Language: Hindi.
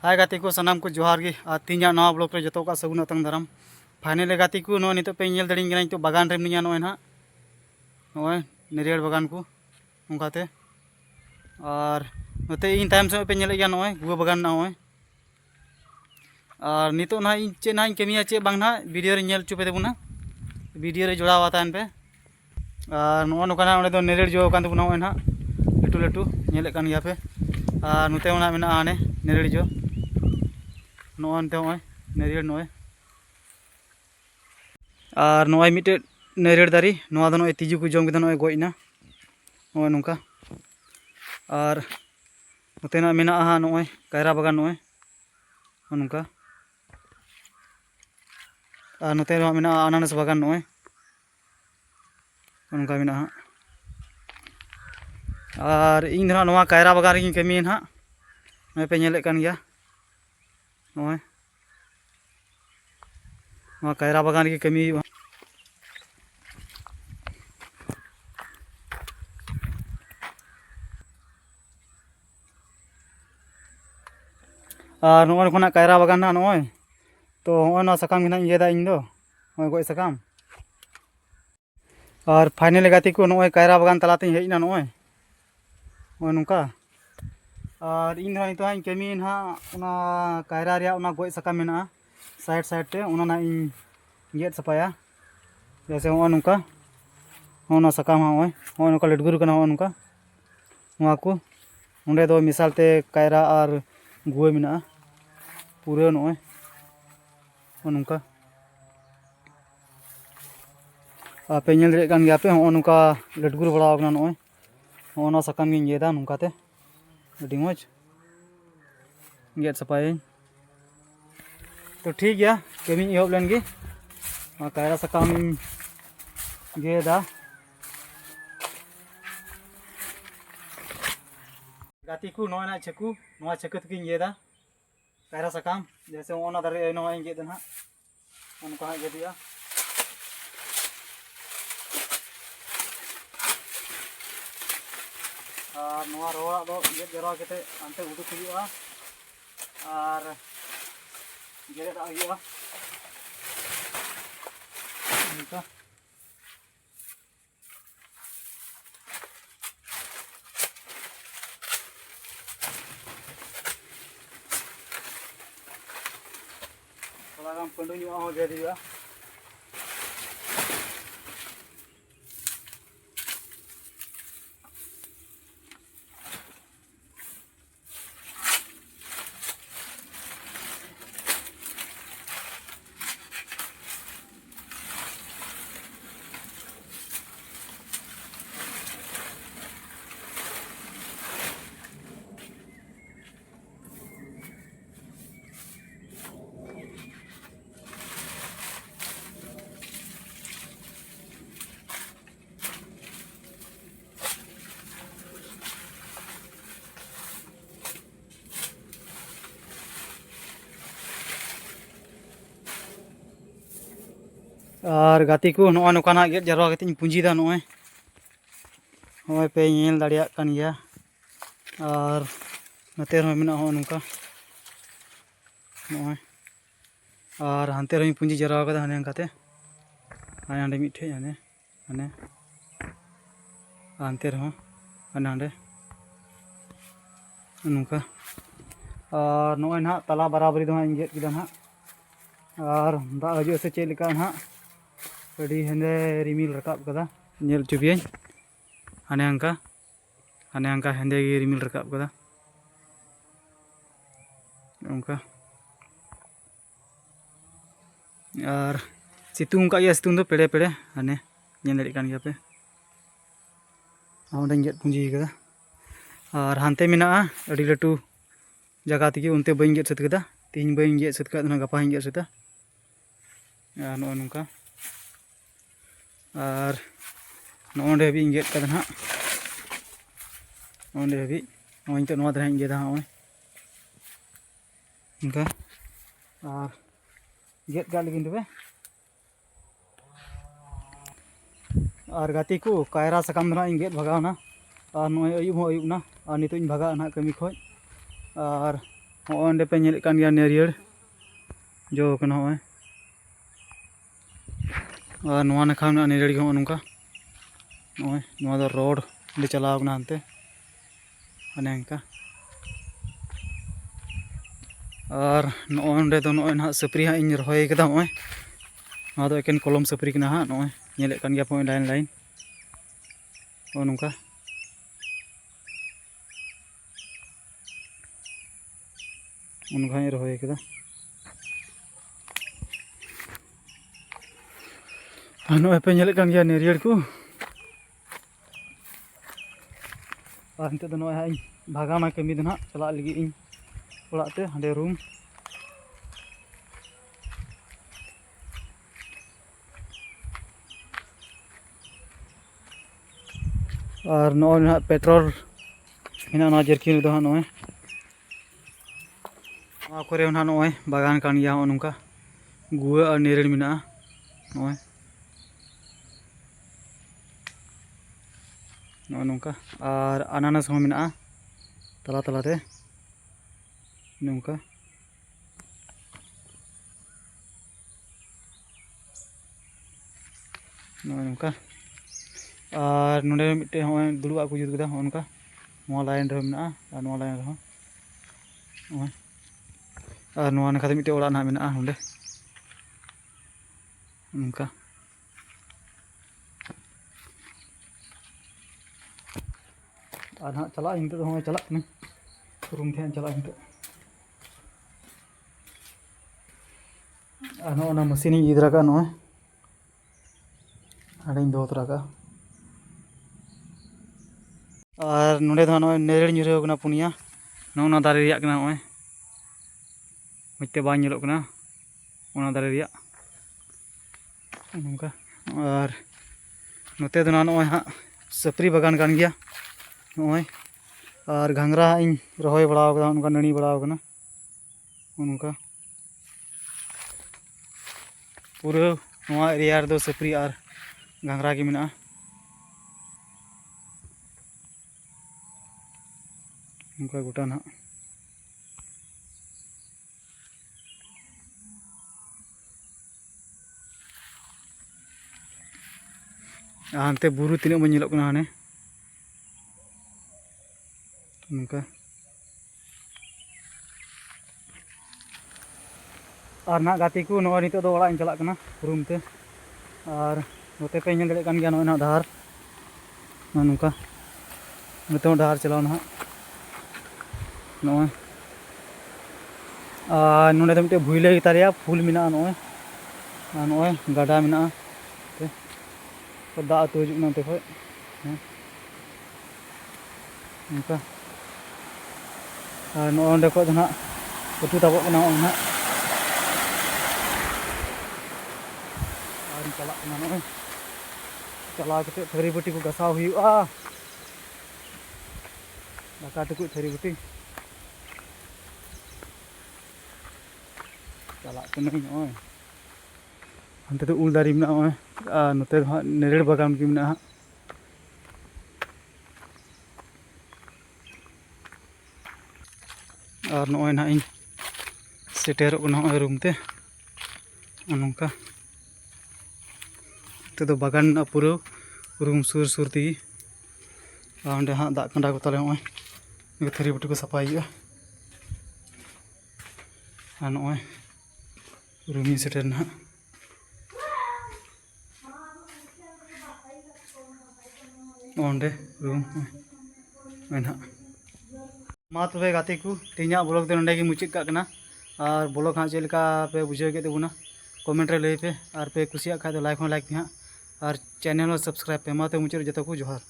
हाय गाती को सानाम को जोहार गे तीन नवा ब्लॉक रे जो सगुन अतंग दाराम फाइनल गाती को नो नितो पे नेल दड़िंग गना तो बागान रे मिनिया नो ना नो नेरियर बागान को उनकाते और नोते इन टाइम से पे नेल गया नो गुआ बागान ना नो और नितो ना इन चे ना इन केमिया चे बांग ना वीडियो रे नेल चुपे देबुना वीडियो रे जोड़ा वातान पे और नो नोकाना ओने दो नेरियर जो कान देबुना ना लटू लटू नेल कान गया पे और नोते ओना मेना आने नेरियर जो नोते होय नेरियर नोय और नोय मिटे नेरियर दारी नोआ दो नोय तिजू को जम के नोय गोइना नोय नोंका और नोते ना मेना हा नोय कायरा बागान नोय नोंका और नोते ना मेना अनानास बागान नोय नोंका मेना हा और इन दो नोआ कायरा बागान रे कमी ना नोय पे नेले कान गया नोय नोआ कायरा बागान रे कमी और नोय खोना कायरा बागान ना नोय तो नोआ सकाम गिना इयेदा इन दो नोय गोय सकाम और फाइनल गाती को नोय कायरा बागान तलाते हेजना नोय नोय नोंका और इन दो नितो कमी ना ओना कायरा रे ओना गोय सकाम मेना साइड साइड ते ओना ना इन गेट सफाया जैसे नोय नोंका ओना सकाम नोय नोंका लटगुर कना नोंका नोआ को ओंडे दो मिसाल ते कायरा और गुआ मेना पूरा नोय नोंका पे नेल दरे कान गया पे नोंका लटगुर बड़ा कना नोय ओना सकाम गिन येदा नोंकाते अडी मज गेट सफाई तो ठीक गया कमी एहब लेन गे कायरा सकाम गेदा गाती को नोय ना छकू नोआ छकत किन येदा कायरा सकाम जैसे ओना दारे नोय गेद ना उनका हा गेदिया और नोआ रोड़ा दो गेद जरा केते अंते उडुक हुआ और गेदा हुआ उनका थोड़ा पंडू हो गेदिया और गाती को नोआ नोकाना गेट जरवा कते पुंजीदा नोय नोय पे नेल दाड़िया कान गया और नते रो मेना हो नोका नोय और हानते रो पुंजी जरवा कदा हाने अंकाते हाने हांडे मिठे हाने हाने हानते रो हाने हांडे नोका और नोय ना तला बराबरी दो हां गेट किदा ना और दा हजू से चेक लेका ना अड़ी हेंदे रिमिल रकाब कदा नेल चुबियन हाने अंका हेंदे गे रिमिल रकाब कदा उनका और सितुंग का सितुंग दो पेड़े पेड़े हाने नेल दड़ी कान गया पे ओंडे गेट पुंजी कदा और हानते मेना अड़ी लटू जगह तगी उनते बई गेट सत कदा तीन बई गेट सत कदा गपा गेट सता नो नोंका और नोंडे हबी गेट कदा ना नोंडे हबी नोय तो नोआ दरा गेदा नोय उनका और गेट का लगिन तबे और गाती को कायरा सकाम दरा गेट भगावना और नोय अयुब हो अयुब ना और नितो भगा ना कमी खoj और ᱚᱸᱰᱮ ᱯᱮ ᱧᱮᱞᱮᱫ ᱠᱟᱱ ᱜᱮᱭᱟ ᱱᱟᱹᱨᱤᱭᱟᱹᱲ ᱡᱚ ᱠᱟᱱᱟ ᱦᱚᱸᱜᱼᱚᱭ ᱟᱨ ᱱᱚᱣᱟ ᱱᱟᱠᱷᱟ ᱢᱮᱱᱟᱜᱼᱟ ᱱᱟᱹᱨᱤᱭᱟᱹᱲ ᱜᱮ ᱦᱚᱸᱜᱼᱚ ᱱᱚᱝᱠᱟ ᱱᱚᱜᱼᱚᱭ ᱱᱚᱣᱟ ᱫᱚ ᱨᱳᱰ ᱚᱸᱰᱮ ᱪᱟᱞᱟᱣ ᱠᱟᱱᱟ ᱦᱟᱱᱛᱮ ᱚᱱᱮ ᱚᱱᱠᱟ और नोंडे दो नोय ना सप्री हाँ इन रही कदा नोय ना दो एकेन कलम सप्री कना हाँ नोय नेले कान गया पॉइंट लाइन लाइन ओ नोंका उनका रही कदा नोय पे नेले कान गया नारियल को और नित दो नोय हाँ भागाना कमी दो ना चला लगी इन ओड़ाते हांडे रूम और नोय ना पेट्रोल हेना ना जर्किन दो नोय आ करे ना नोय बागान कान गया नोंका गुआ और नारियल मेना नोय नोंका और अनानास हो मेना तला तलाते नोंका नोंका और नोंडे मिट्टे होय दुड़ुबा को जुत कदा होनका नोआ लाइन रे मेना और नोआ लाइन रे होय और नोआ नखा मिट्टे ओड़ा ना मेना नोंडे नोंका और हाँ चला हिंते तो होय चला कने रूम थे चला हिंते और नोना मशीन इधर का नोय हाड़े दो तरह का और नोडे दो नोय नेरेड़ ᱧᱩᱨᱦᱟᱹᱣ कना पुनिया नोना दारे रिया कना नोय मते बा ᱧᱮᱞᱚᱜ कना ओना दारे रिया नोंका और नोते दो नोय हाँ सप्री बागान कान गया नोय और घांगरा इन रहोय बड़ाव कदा उनका नणी बड़ाव कना उनका पूरा नोआ एरिया रे दो सप्री और घांगरा के मेना उनका गोटा ना हानते बुरु तीना मन ᱧᱮᱞᱚᱜ कना हाने उनका और ना गाती को नोय नितो दो ओड़ा इन चला कना रूम ते और नोते पे ñel दड़े कान गया नोय ना धार नोंका नितो धार चलाव ना नोय और नोडे दो मिटे भुइले तारिया फूल मेना नोय नोय गाडा मेना तो दा तो हिजुग ना ते खय नोंका और नोंडे को ना उतु ताबो कना ना और चला कना नोय चला कते थरी बटी को गसाव हुआ दाका टुकु थरी बटी चला कना नोय हांते तो उल दारी मेना नोय नोते हाँ नेरेड़ बागान की मेना और नोय ना इन सेटेरो कना नोय रूम ते नोंका तो बागान ना पूरा रूम सुर सुर ती और हाँ दा कंडा को ताले नोय थरी बटी को सफाई और नोय रूम सेटेर ना ओंडे रूम ना मा तबे गाते को तेजा ब्लॉग दे नोंडे गे मुचाद का कना और ब्लॉग हाँ चेलका पे बुझाव के देबुना कमेंट रे लई पे और पे कुसिया खा दो लाइक पे हाँ और चैनल सब्सक्राइब पे मा तो मुचाद जतो को जोहार।